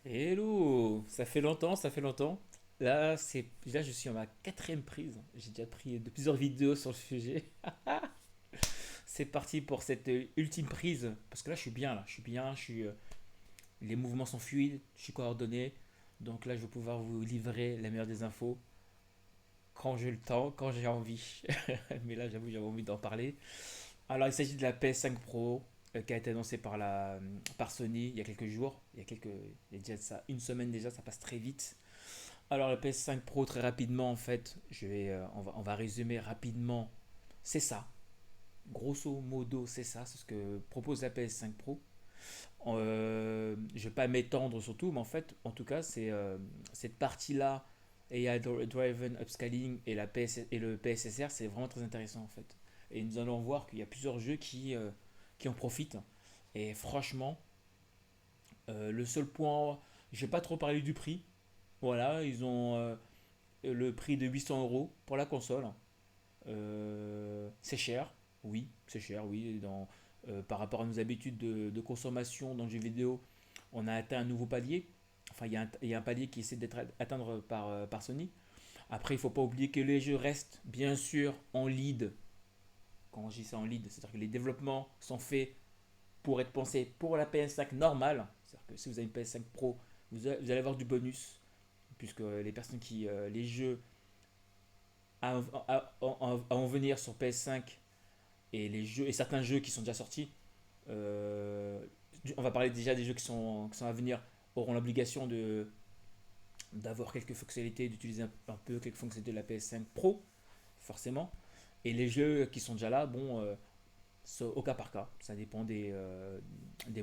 Hello, ça fait longtemps, ça fait longtemps. Là, je suis à ma quatrième prise. J'ai déjà pris de plusieurs vidéos sur le sujet. C'est parti pour cette ultime prise. Parce que là, je suis bien, là. Je suis bien, les mouvements sont fluides, je suis coordonné. Donc là, je vais pouvoir vous livrer la meilleure des infos quand j'ai le temps, quand j'ai envie. Mais là, j'avoue, j'avais envie d'en parler. Alors, il s'agit de la PS5 Pro qui a été annoncée par Sony il y a quelques jours. Il y a déjà de ça une semaine déjà, ça passe très vite. Alors, le PS5 Pro, très rapidement, en fait, on va résumer rapidement. C'est ça. Grosso modo, c'est ça. C'est ce que propose la PS5 Pro. Je ne vais pas m'étendre sur tout, mais en fait, en tout cas, c'est cette partie-là, AI Driven Upscaling et, et le PSSR, c'est vraiment très intéressant, en fait. Et nous allons voir qu'il y a plusieurs jeux qui en profitent. Et franchement, le seul point, je vais pas trop parler du prix. Voilà, ils ont le prix de 800 euros pour la console. C'est cher, oui, c'est cher, oui. Par rapport à nos habitudes de consommation dans le jeu vidéo, on a atteint un nouveau palier. Enfin, il y a un palier qui essaie d'être atteindre par Sony. Après, il ne faut pas oublier que les jeux restent bien sûr en lead. Quand je dis ça en lead, c'est-à-dire que les développements sont faits pour être pensés pour la PS5 normale. C'est-à-dire que si vous avez une PS5 Pro, vous allez avoir du bonus, puisque les jeux à en venir sur PS5 et certains jeux qui sont déjà sortis, euh, on va parler déjà des jeux qui sont à venir, auront l'obligation d'avoir quelques fonctionnalités, d'utiliser un peu quelques fonctionnalités de la PS5 Pro, forcément. Et les jeux qui sont déjà là, bon, au cas par cas, ça dépend des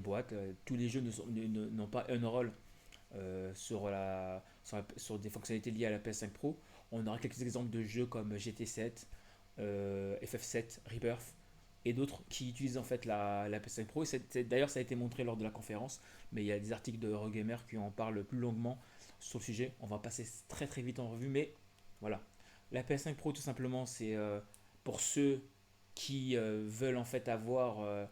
boîtes. Tous les jeux n'ont pas un rôle sur des fonctionnalités liées à la PS5 Pro. On aura quelques exemples de jeux comme GT7, FF7, Rebirth et d'autres qui utilisent en fait la PS5 Pro. D'ailleurs, ça a été montré lors de la conférence, mais il y a des articles de Eurogamer qui en parlent plus longuement sur le sujet. On va passer très très vite en revue, mais voilà. La PS5 Pro, tout simplement, c'est pour ceux qui veulent en fait avoir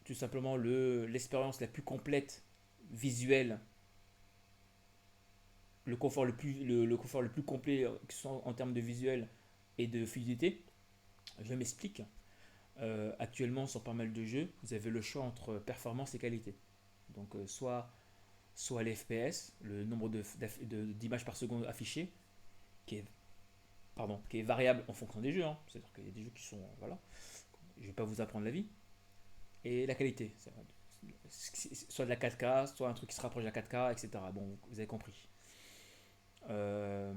tout simplement l'expérience la plus complète visuelle, le confort le plus complet que ce soit en termes de visuel et de fluidité. Je m'explique. Actuellement, sur pas mal de jeux, vous avez le choix entre performance et qualité. Donc, soit les FPS, le nombre d'images par seconde affichées, qui est, qui est variable en fonction des jeux. Hein. C'est-à-dire qu'il y a des jeux qui sont. Voilà. Je ne vais pas vous apprendre la vie. Et la qualité. Soit de la 4K, soit un truc qui se rapproche de la 4K, etc. Bon, vous avez compris. Euh,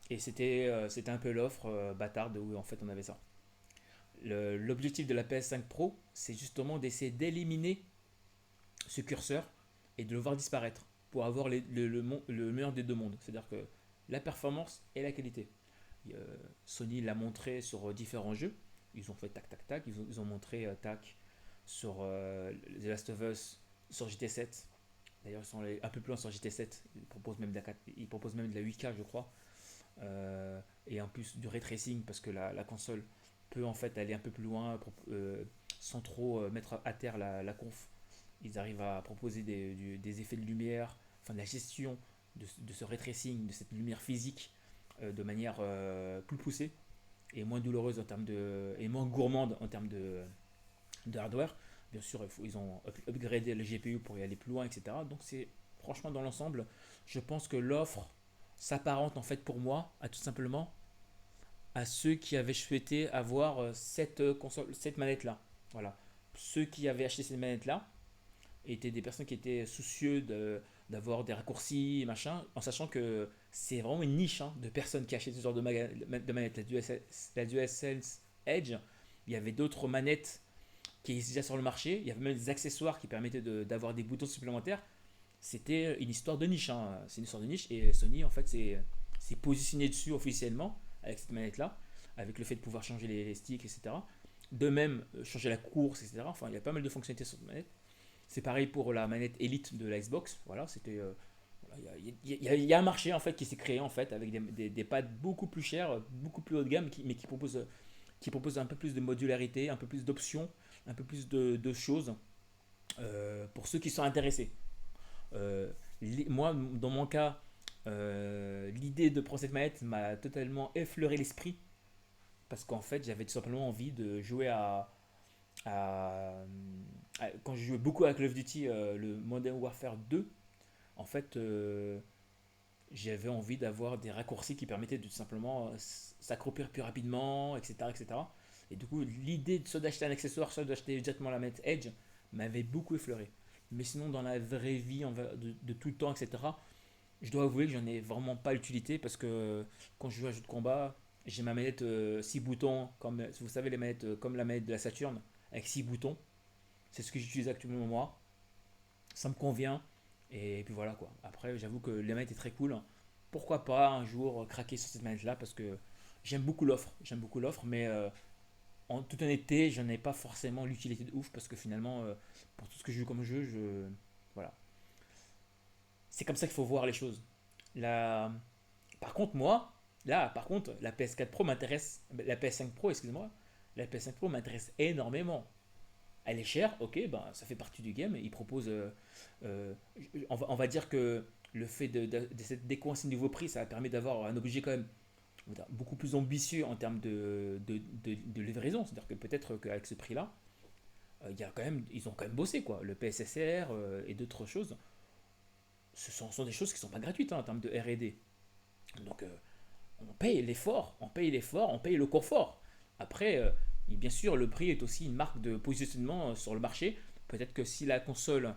et c'était un peu l'offre bâtarde où en fait on avait ça. L'objectif de la PS5 Pro, c'est justement d'essayer d'éliminer ce curseur et de le voir disparaître pour avoir le meilleur des deux mondes. C'est-à-dire que la performance et la qualité. Sony l'a montré sur différents jeux. Ils ont fait tac tac tac. Ils ont montré tac sur The Last of Us, sur GT7. D'ailleurs, ils sont allés un peu plus loin sur GT7. Ils proposent même de la 8K, je crois. Et en plus du ray tracing, parce que la console peut en fait aller un peu plus loin sans trop mettre à terre la conf. Ils arrivent à proposer des effets de lumière, enfin de la gestion de ce ray tracing, de cette lumière physique de manière plus poussée et moins douloureuse et moins gourmande en termes de hardware. Bien sûr, ils ont upgradé le GPU pour y aller plus loin, etc. Donc c'est franchement dans l'ensemble, je pense que l'offre s'apparente en fait pour moi à tout simplement à ceux qui avaient souhaité avoir cette manette là. Voilà. Ceux qui avaient acheté cette manette là étaient des personnes qui étaient soucieux d'avoir des raccourcis, machin, en sachant que c'est vraiment une niche hein, de personnes qui achètent ce genre de manette. La DualSense Edge, il y avait d'autres manettes qui existaient déjà sur le marché, il y avait même des accessoires qui permettaient d'avoir des boutons supplémentaires. C'était une histoire de niche, hein. C'est une histoire de niche, et Sony en fait s'est positionné dessus officiellement avec cette manette là, avec le fait de pouvoir changer les sticks, etc. De même, changer la course, etc. Enfin, il y a pas mal de fonctionnalités sur cette manette. C'est pareil pour la manette Elite de la Xbox. Voilà, c'était. Voilà, il y a un marché en fait qui s'est créé en fait avec des pads beaucoup plus chers, beaucoup plus haut de gamme, mais qui propose un peu plus de modularité, un peu plus d'options, un peu plus de choses pour ceux qui sont intéressés. Moi, dans mon cas, l'idée de prendre cette manette m'a totalement effleuré l'esprit parce qu'en fait, j'avais tout simplement envie de jouer à- quand je jouais beaucoup à Call of Duty, le Modern Warfare 2, en fait, j'avais envie d'avoir des raccourcis qui permettaient de tout simplement s'accroupir plus rapidement, etc., etc. Et cetera. Et du coup, l'idée soit d'acheter un accessoire, soit d'acheter directement la manette Edge m'avait beaucoup effleuré. Mais sinon, dans la vraie vie, de tout le temps, etc., je dois avouer que j'en ai vraiment pas l'utilité parce que quand je joue à un jeu de combat, j'ai ma manette 6 boutons, comme vous savez, les manettes comme la manette de la Saturn, avec 6 boutons. C'est ce que j'utilise actuellement moi. Ça me convient. Et puis voilà quoi. Après, j'avoue que la manette est très cool. Pourquoi pas un jour craquer sur cette manette là parce que j'aime beaucoup l'offre. J'aime beaucoup l'offre, mais en toute honnêteté, j'en ai pas forcément l'utilité de ouf parce que finalement, pour tout ce que je joue comme jeu, voilà. C'est comme ça qu'il faut voir les choses. La, Par contre, moi, là, par contre, la PS4 Pro m'intéresse. La PS5 Pro, excusez-moi. La PS5 Pro m'intéresse énormément. Elle est chère, ok, ben, ça fait partie du game. Ils proposent. Euh, on va dire que le fait de cette décoincer niveau prix, ça permet d'avoir un objet quand même beaucoup plus ambitieux en termes de livraison. C'est-à-dire que peut-être qu'avec ce prix-là, ils ont quand même bossé, quoi. Le PSSR et d'autres choses, sont des choses qui sont pas gratuites en termes de R&D. Donc, on paye l'effort, on paye l'effort, on paye le confort. Après, bien sûr, le prix est aussi une marque de positionnement sur le marché. Peut-être que si la console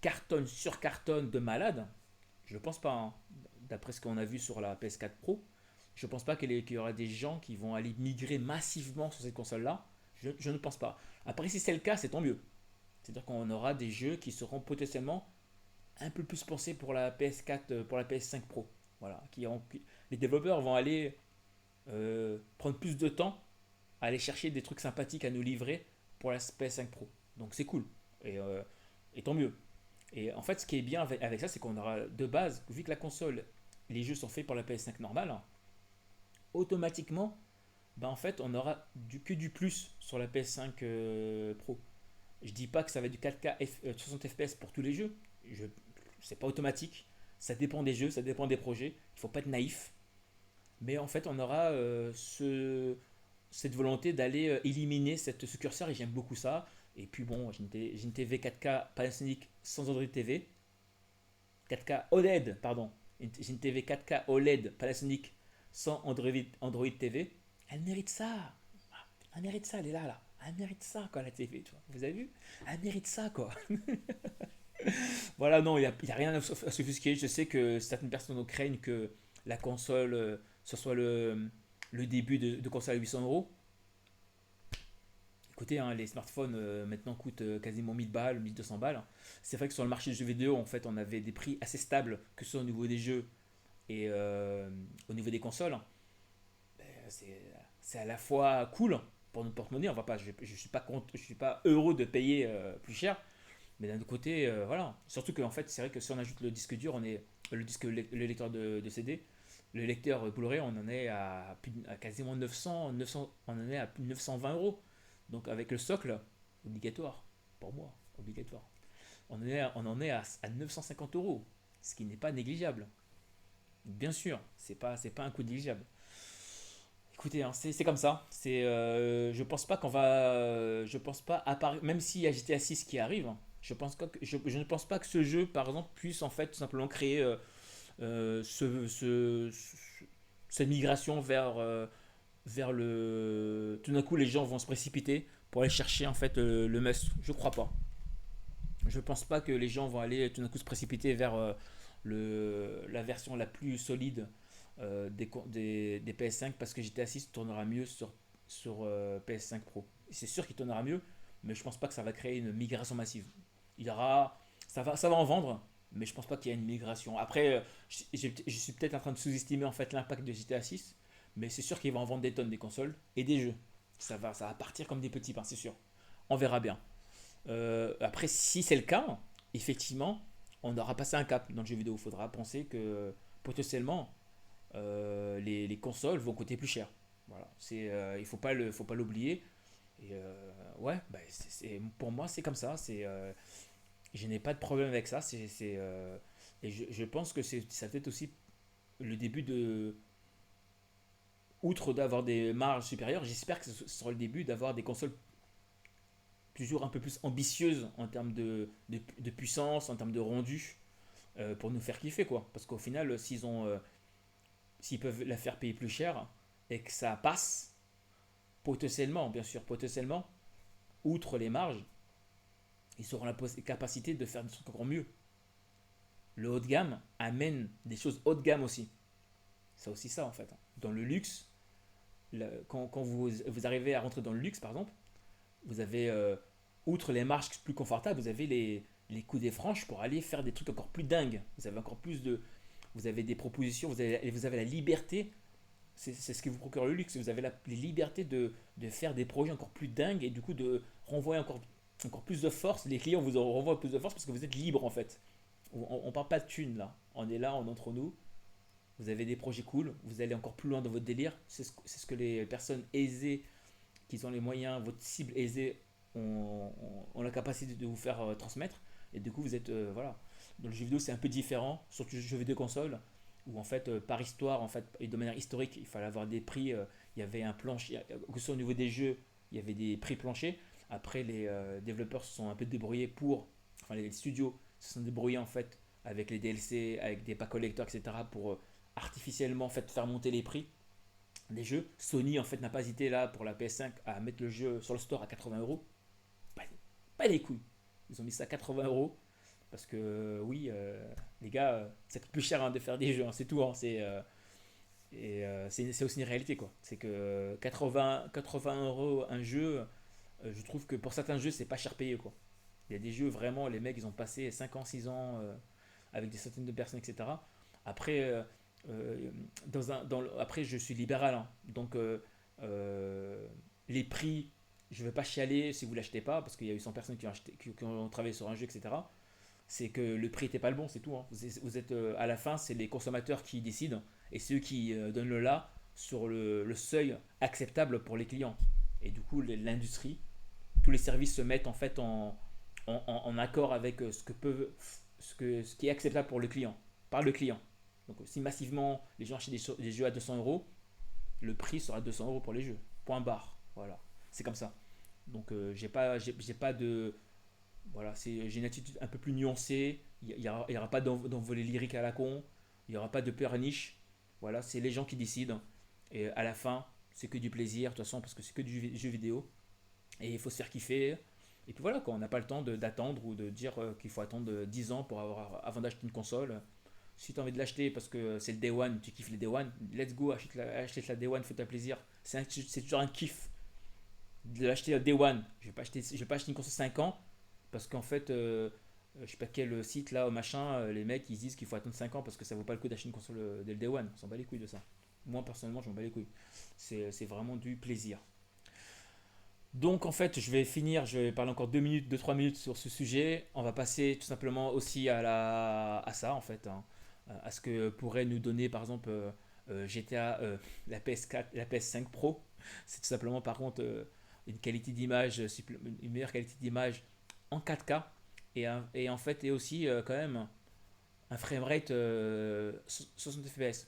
cartonne sur cartonne de malade, je ne pense pas, hein, d'après ce qu'on a vu sur la PS4 Pro, je ne pense pas qu'il y aura des gens qui vont aller migrer massivement sur cette console-là. Je ne pense pas. Après, si c'est le cas, c'est tant mieux. C'est-à-dire qu'on aura des jeux qui seront potentiellement un peu plus pensés pour la PS4, pour la PS5 Pro. Voilà, les développeurs vont aller prendre plus de temps à aller chercher des trucs sympathiques à nous livrer pour la PS5 Pro. Donc c'est cool. Et tant mieux. Et en fait, ce qui est bien avec ça, c'est qu'on aura de base, vu que la console, les jeux sont faits pour la PS5 normale, hein, automatiquement, ben en fait, on aura que du plus sur la PS5 Pro. Je dis pas que ça va être du 4K 60 FPS pour tous les jeux. Je, c'est pas automatique. Ça dépend des jeux, ça dépend des projets. Il faut pas être naïf. Mais en fait, on aura cette volonté d'aller éliminer ce curseur et j'aime beaucoup ça. Et puis bon, j'ai une TV 4K Panasonic sans Android TV. 4K OLED, pardon. J'ai une TV 4K OLED Panasonic sans Android TV. Elle mérite ça. Elle mérite ça, elle est là. Elle mérite ça, quoi, la TV, tu vois. Vous avez vu? Elle mérite ça, quoi. Voilà, non, y a rien à s'offusquer. Je sais que certaines personnes craignent que la console, ce soit le début de console à 800 euros. Écoutez, hein, les smartphones maintenant coûtent quasiment 1000 balles, 1200 balles. C'est vrai que sur le marché des jeux vidéo, en fait, on avait des prix assez stables, que ce soit au niveau des jeux et au niveau des consoles. C'est à la fois cool pour notre porte-monnaie. On va pas, je suis pas heureux de payer plus cher, mais d'un autre côté, voilà. Surtout qu'en fait, c'est vrai que si on ajoute le disque dur, le lecteur de CD, le lecteur Blu-ray, on en est à quasiment 900, on en est à plus de 920 euros. Donc avec le socle, obligatoire, pour moi, obligatoire. On en est à 950 euros, ce qui n'est pas négligeable. Bien sûr, c'est pas un coût négligeable. Écoutez, hein, c'est comme ça. Je pense pas qu'on va, je pense pas à part, même s'il y a GTA 6 qui arrive, hein, je ne pense pas que ce jeu, par exemple, puisse en fait tout simplement créer euh, ce, ce- ce- cette migration vers le. Tout d'un coup, les gens vont se précipiter pour aller chercher en fait le must. Je crois pas. Je pense pas que les gens vont aller tout d'un coup se précipiter vers la version la plus solide des PS5 parce que GTA 6 tournera mieux sur PS5 Pro. C'est sûr qu'il tournera mieux, mais je pense pas que ça va créer une migration massive. Il y aura, ça va en vendre, mais je pense pas qu'il y ait une migration. Après, je suis peut-être en train de sous-estimer en fait l'impact de GTA 6, mais c'est sûr qu'il va en vendre des tonnes des consoles et des jeux. Ça va partir comme des petits pains, c'est sûr. On verra bien. Après, si c'est le cas, effectivement, on aura passé un cap dans le jeu vidéo. Il faudra penser que potentiellement, les consoles vont coûter plus cher. Voilà, il faut pas l'oublier. Et ouais, bah, pour moi, c'est comme ça. Je n'ai pas de problème avec ça. Et je pense que ça peut être aussi le début de. Outre d'avoir des marges supérieures, j'espère que ce sera le début d'avoir des consoles toujours un peu plus ambitieuses en termes de puissance, en termes de rendu, pour nous faire kiffer, quoi. Parce qu'au final, s'ils peuvent la faire payer plus cher et que ça passe, potentiellement, bien sûr, potentiellement, outre les marges, ils auront la capacité de faire des trucs encore mieux. Le haut de gamme amène des choses haut de gamme aussi. C'est aussi ça en fait. Dans le luxe, quand vous arrivez à rentrer dans le luxe par exemple, vous avez, outre les marches plus confortables, vous avez les coups des franches pour aller faire des trucs encore plus dingues. Vous avez encore plus de. Vous avez des propositions, vous avez la liberté. C'est ce qui vous procure le luxe. Vous avez les libertés de faire des projets encore plus dingues et du coup de renvoyer encore plus de force. Les clients vous en renvoient plus de force parce que vous êtes libre en fait. On ne parle pas de thunes là. On est là, on est entre nous. Vous avez des projets cool. Vous allez encore plus loin dans votre délire. C'est ce que les personnes aisées, qui ont les moyens, votre cible aisée, ont la capacité de vous faire transmettre. Et du coup, vous êtes. Voilà. Dans le jeu vidéo, c'est un peu différent. Surtout le jeu vidéo console. Où en fait, par histoire, en fait, et de manière historique, il fallait avoir des prix. Il y avait un plancher. Que ce soit au niveau des jeux, il y avait des prix planchers. Après, les développeurs se sont un peu débrouillés pour. Enfin, les studios se sont débrouillés en fait avec les DLC, avec des packs collecteurs, etc. pour artificiellement en fait faire monter les prix des jeux. Sony en fait n'a pas hésité là pour la PS5 à mettre le jeu sur le store à 80 euros. Pas, pas les couilles. Ils ont mis ça à 80 € parce que oui, les gars, ça coûte plus cher hein, de faire des jeux, hein, c'est tout. Hein, c'est aussi une réalité quoi. C'est que 80 € un jeu, je trouve que pour certains jeux c'est pas cher payé quoi. Il y a des jeux vraiment, les mecs ils ont passé 5 ans, 6 ans avec des centaines de personnes, etc. Après, euh, après je suis libéral, hein. Donc les prix, je ne vais pas chialer si vous ne l'achetez pas, parce qu'il y a eu 100 personnes qui ont travaillé sur un jeu, etc. C'est que le prix n'était pas le bon, c'est tout. Hein. Vous êtes à la fin, c'est les consommateurs qui décident, et c'est eux qui donnent le là sur le seuil acceptable pour les clients. Et du coup, l'industrie, tous les services se mettent en fait en accord avec ce qui est acceptable pour le client, par le client. Donc si massivement les gens achètent des jeux à 200 €, le prix sera 200 € pour les jeux. Point barre. Voilà. C'est comme ça. Donc j'ai pas de. Voilà, j'ai une attitude un peu plus nuancée. Il y aura pas d'envolée lyrique à la con. Il n'y aura pas de peur niche. Voilà, c'est les gens qui décident. Et à la fin, c'est que du plaisir, de toute façon, parce que c'est que du jeu vidéo. Et il faut se faire kiffer. Et puis voilà, quoi, on n'a pas le temps d'attendre ou de dire qu'il faut attendre 10 ans avant d'acheter une console. Si tu as envie de l'acheter parce que c'est le day one, tu kiffes les day one, let's go, achète la day one, fais-toi plaisir. C'est toujours un kiff de l'acheter day one. Je vais pas acheter une console 5 ans parce qu'en fait, je sais pas quel site là, machin, les mecs ils disent qu'il faut attendre 5 ans parce que ça vaut pas le coup d'acheter une console dès le day one. On s'en bat les couilles de ça. Moi personnellement, je m'en bats les couilles. C'est vraiment du plaisir. Donc en fait, je vais parler encore 2 minutes, 2-3 minutes sur ce sujet. On va passer tout simplement aussi à ça en fait, hein. À ce que pourrait nous donner par exemple GTA, la PS4, la PS5 Pro. C'est tout simplement par contre une qualité d'image, une meilleure qualité d'image en 4K et en fait et aussi quand même un framerate 60 fps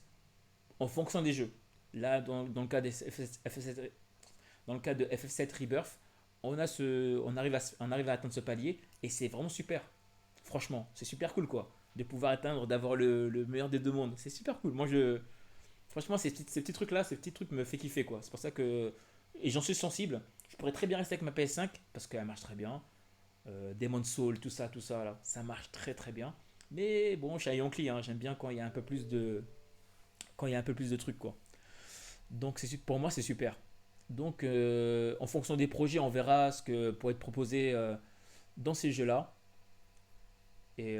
en fonction des jeux. Là, dans le cas des FF7, dans le cas de FF7 Rebirth, on arrive à atteindre ce palier et c'est vraiment super. Franchement, c'est super cool quoi. De pouvoir atteindre, d'avoir le meilleur des deux mondes. C'est super cool. Franchement, ces petits trucs-là, ces petits trucs me fait kiffer quoi. C'est pour ça que. Et j'en suis sensible. Je pourrais très bien rester avec ma PS5 parce qu'elle marche très bien. Demon's Soul, tout ça, là, ça marche très très bien. Mais bon, je suis un Yankee, hein, j'aime bien quand il y a un peu plus de trucs quoi. Donc pour moi c'est super. Donc en fonction des projets, on verra ce que pourrait être proposé dans ces jeux-là. Et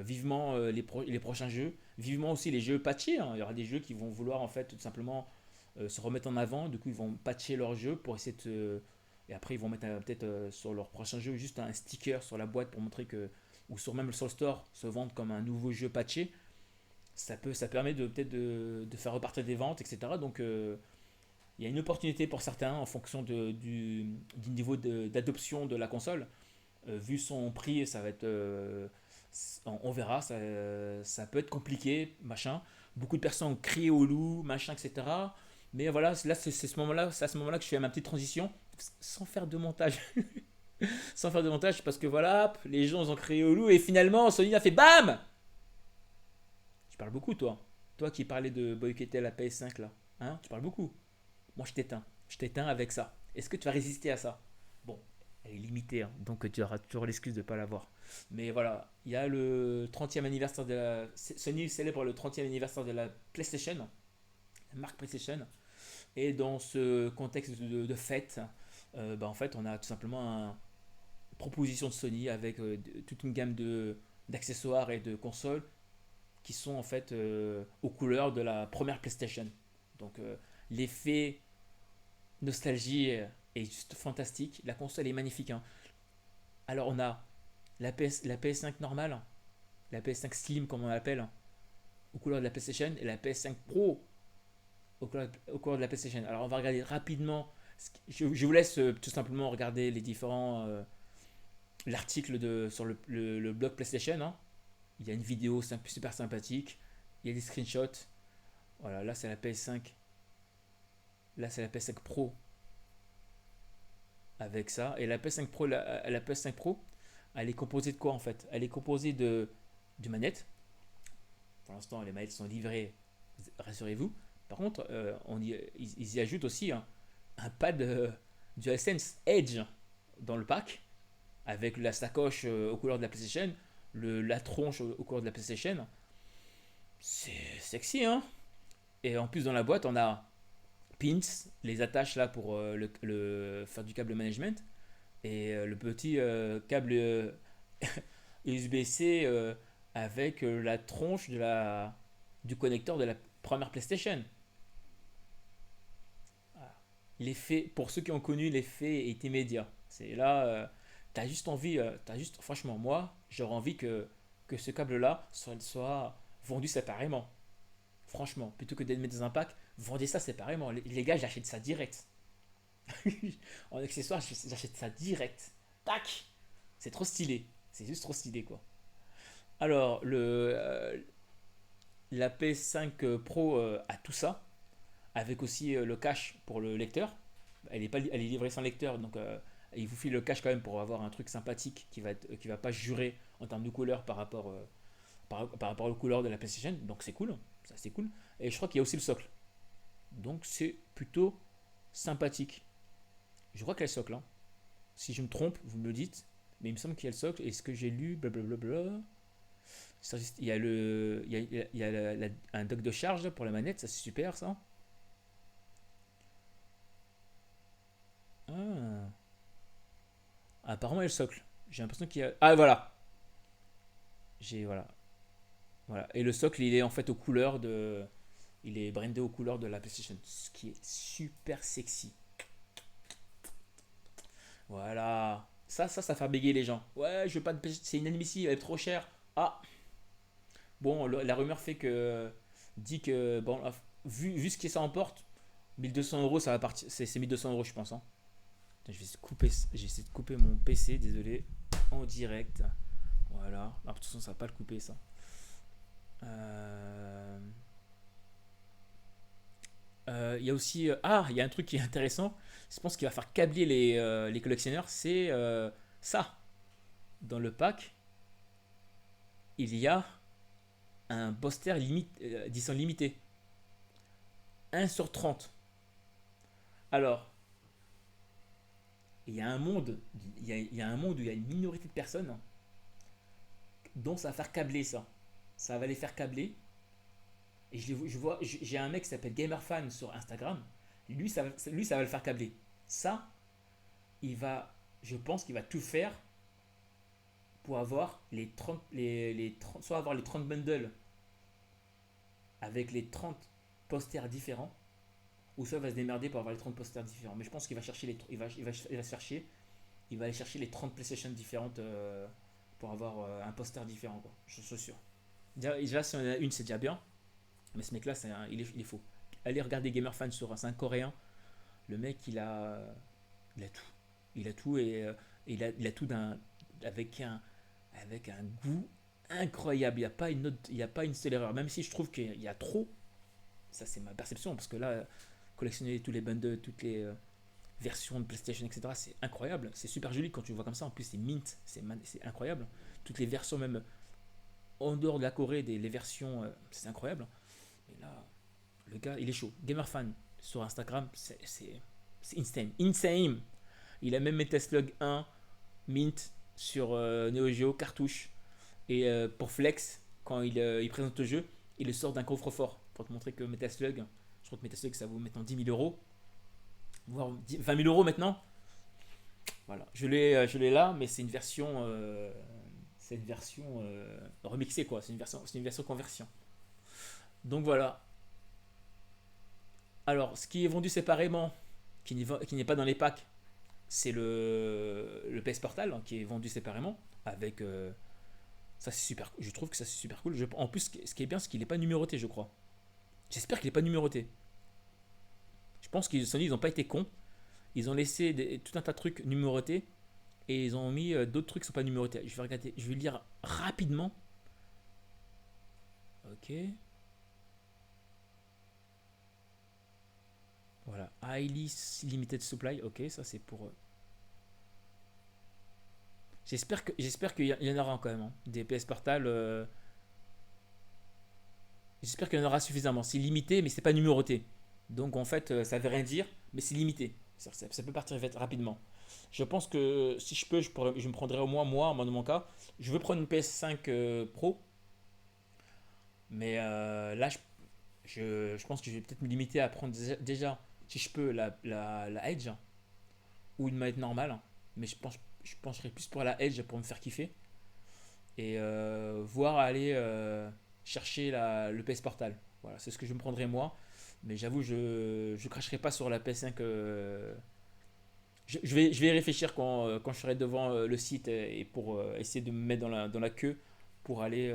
vivement les prochains jeux. Vivement aussi les jeux patchés, hein. Il y aura des jeux qui vont vouloir en fait tout simplement se remettre en avant. Du coup ils vont patcher leur jeu pour essayer de. Et après ils vont mettre peut-être sur leur prochain jeu juste un sticker sur la boîte pour montrer que. Ou sur même sur le store se vendre comme un nouveau jeu patché. Ça permet de peut-être de faire repartir des ventes, etc. Donc il y a une opportunité pour certains en fonction du niveau d'adoption de la console. Vu son prix, ça va être, on verra, ça peut être compliqué, machin. Beaucoup de personnes ont crié au loup, machin, etc. Mais voilà, là, c'est ce moment-là, c'est à ce moment-là que je fais ma petite transition, sans faire de montage. Sans faire de montage, parce que voilà, les gens ont crié au loup, et finalement, Sony a fait BAM. Tu parles beaucoup, toi. Toi qui parlais de boycotter la PS5, là. Hein, tu parles beaucoup. Moi, je t'éteins. Je t'éteins avec ça. Est-ce que tu vas résister à ça? Bon, elle est limitée, hein, donc tu auras toujours l'excuse de ne pas l'avoir. Mais voilà, il y a le 30e anniversaire de la. Sony célèbre le 30e anniversaire de la PlayStation, la marque PlayStation. Et dans ce contexte de fête, bah, en fait, on a tout simplement une proposition de Sony avec toute une gamme d'accessoires et de consoles qui sont en fait aux couleurs de la première PlayStation. Donc l'effet nostalgie est juste fantastique. La console est magnifique, hein. Alors on a la PS5 normale, la PS5 Slim comme on l'appelle, aux couleurs de la PlayStation, et la PS5 Pro aux couleurs de la PlayStation. Alors on va regarder rapidement. Je vous laisse tout simplement regarder les différents l'article sur le blog PlayStation, hein. Il y a une vidéo super sympathique. Il y a des screenshots. Voilà, là c'est la PS5. Là c'est la PS5 Pro avec ça. Et la PS5 Pro, la PS5 Pro, elle est composée de quoi en fait? Elle est composée de manettes. Pour l'instant, les manettes sont livrées, rassurez-vous. Par contre, ils y ajoutent aussi un pad DualSense Edge dans le pack, avec la sacoche aux couleurs de la PlayStation, la tronche aux couleurs de la PlayStation. C'est sexy, hein? Et en plus, dans la boîte, on a pins, les attaches là pour faire du câble management, et le petit câble USB-C avec la tronche du connecteur de la première PlayStation. Ah. L'effet, pour ceux qui ont connu, l'effet est immédiat. C'est là, t'as juste envie, franchement, moi, j'aurais envie que ce câble-là soit vendu séparément. Franchement, plutôt que de le mettre dans un pack, vendez ça séparément. Les gars, j'achète ça direct. En accessoire, j'achète ça direct. Tac. C'est trop stylé. C'est juste trop stylé, quoi. Alors, la PS5 Pro a tout ça, avec aussi le cache pour le lecteur. Elle est livrée sans lecteur, donc il vous file le cache quand même pour avoir un truc sympathique qui va pas jurer en termes de couleur par rapport aux couleurs de la PlayStation. Donc c'est cool, ça c'est cool. Et je crois qu'il y a aussi le socle. Donc c'est plutôt sympathique. Je crois qu'il y a le socle, hein. Si je me trompe, vous me le dites. Mais il me semble qu'il y a le socle. Et ce que j'ai lu, blablabla. Il y a, il y a un dock de charge pour la manette, ça c'est super ça. Ah. Apparemment il y a le socle. J'ai l'impression qu'il y a. Ah voilà. Voilà. Voilà. Et le socle il est en fait aux couleurs de. Il est brandé aux couleurs de la PlayStation. Ce qui est super sexy. Voilà. Ça fait bégayer les gens. Ouais, je veux pas de PlayStation. C'est inadmissible, elle est trop chère. Ah. Bon, la rumeur fait que. Dit que. Bon, vu ce qui ça emporte, 1200 euros, ça va partir. C'est 1200 euros, je pense, hein. Je vais j'essaie de couper mon PC, désolé, en direct. Voilà. Ah, de toute façon, ça va pas le couper, ça. Euh, Il y a aussi. Il y a un truc qui est intéressant. Je pense qu'il va faire câbler les collectionneurs. C'est ça. Dans le pack, il y a un poster édition limitée. 1 sur 30. Alors, il y a un monde. Il y a un monde où il y a une minorité de personnes dont ça va faire câbler ça. Ça va les faire câbler. Et j'ai un mec qui s'appelle GamerFan sur Instagram. Lui, ça va le faire câbler. Ça, je pense qu'il va tout faire pour avoir soit avoir les 30 bundles avec les 30 posters différents, ou soit il va se démerder pour avoir les 30 posters différents. Mais je pense qu'il va chercher il va chercher, il va aller chercher les 30 PlayStation différentes pour avoir un poster différent, quoi. Je suis sûr. Déjà, si on en a une, c'est déjà bien. Mais ce mec-là, il est faux. Allez regarder GamerFan c'est un coréen. Le mec, il a tout. Il a tout et il a tout avec un, avec un goût incroyable. Il n'y a pas une autre, il y a pas une seule erreur. Même si je trouve qu'il y a trop, ça c'est ma perception, parce que là, collectionner tous les bundles, toutes les versions de PlayStation, etc., c'est incroyable. C'est super joli quand tu vois comme ça. En plus, c'est mint, c'est incroyable. Toutes les versions, même en dehors de la Corée, les versions, c'est incroyable. Et là, le gars, il est chaud. Gamerfan sur Instagram, c'est insane. Insane. Il a même Metaslug 1 mint sur Neo Geo cartouche. Et pour Flex, quand il présente le jeu, il le sort d'un coffre-fort pour te montrer que Metaslug, je crois que Metaslug ça vaut maintenant 10 000 euros, voire 20 000 euros maintenant. Voilà, je l'ai là, mais c'est une version remixée quoi, c'est une version conversion. Donc voilà. Alors, ce qui est vendu séparément, qui n'est pas dans les packs, c'est le PS Portal hein, qui est vendu séparément avec ça c'est super, je trouve que ça c'est super cool. En plus, ce qui est bien, c'est qu'il n'est pas numéroté, je crois. J'espère qu'il n'est pas numéroté. Je pense qu'ils Sony, ils n'ont pas été cons. Ils ont laissé tout un tas de trucs numérotés et ils ont mis d'autres trucs qui sont pas numérotés. Je vais regarder, je vais lire rapidement. Ok. Voilà. Highly limited supply. Ok, ça c'est pour. J'espère qu'il y en aura quand même hein. Des PS Portal. J'espère qu'il y en aura suffisamment. C'est limité, mais c'est pas numéroté. Donc en fait, ça veut rien dire, mais c'est limité. Ça peut partir rapidement. Je pense que si je peux, je me prendrai au moins moi, dans mon cas. Je veux prendre une PS5 Pro, mais là, je pense que je vais peut-être me limiter à prendre déjà, si je peux, la Edge ou une manette normale. Mais je pencherai plus pour la Edge pour me faire kiffer et voir aller chercher le PS Portal. Voilà, c'est ce que je me prendrai moi. Mais j'avoue, je cracherai pas sur la PS5. Je vais y réfléchir quand je serai devant le site et pour essayer de me mettre dans la queue pour aller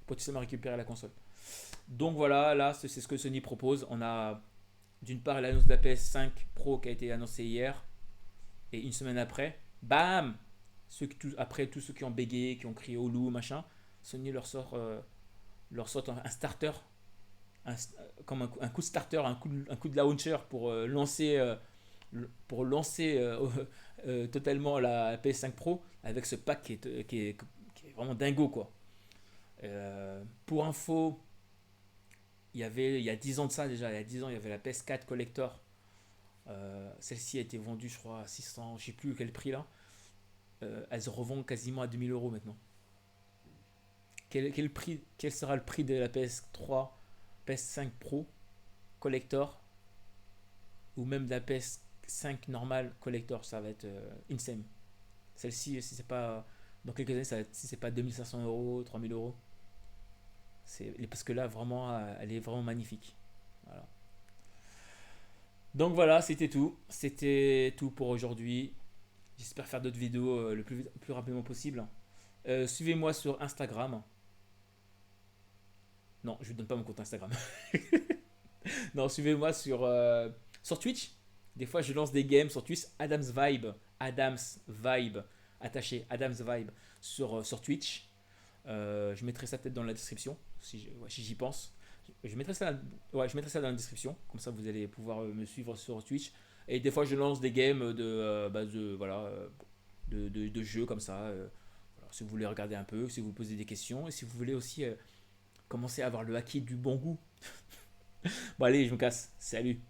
potentiellement récupérer la console. Donc voilà, là c'est ce que Sony propose. On a d'une part l'annonce de la PS5 Pro qui a été annoncée hier et une semaine après, bam, après tous ceux qui ont bégayé, qui ont crié au loup, machin, Sony leur sort un starter, un, comme un coup de starter, un coup de launcher pour lancer totalement la PS5 Pro avec ce pack qui est vraiment dingo quoi. Pour info, il y a 10 ans de ça déjà, il y a 10 ans il y avait la PS4 Collector. Celle-ci a été vendue je crois à 600, je sais plus quel prix là. Elle se revend quasiment à 2000 euros maintenant. Quel sera le prix de la PS3, PS5 Pro Collector ou même de la PS5 normale Collector? Ça va être insane. Celle-ci, si c'est pas dans quelques années, si c'est pas 2500 euros, 3000 euros, parce que là, vraiment, elle est vraiment magnifique. Voilà. Donc voilà, c'était tout. C'était tout pour aujourd'hui. J'espère faire d'autres vidéos le plus rapidement possible. Suivez-moi sur Instagram. Non, je ne vous donne pas mon compte Instagram. Non, suivez-moi sur Twitch. Des fois, je lance des games sur Twitch. Adams Vibe, attaché, Adams Vibe sur Twitch. Je mettrai ça peut-être dans la description, si j'y pense. Je mettrai ça dans la description, comme ça vous allez pouvoir me suivre sur Twitch. Et des fois, je lance des games de jeux comme ça. Voilà, si vous voulez regarder un peu, si vous posez des questions, et si vous voulez aussi commencer à avoir le haki du bon goût. Bon, allez, je me casse. Salut.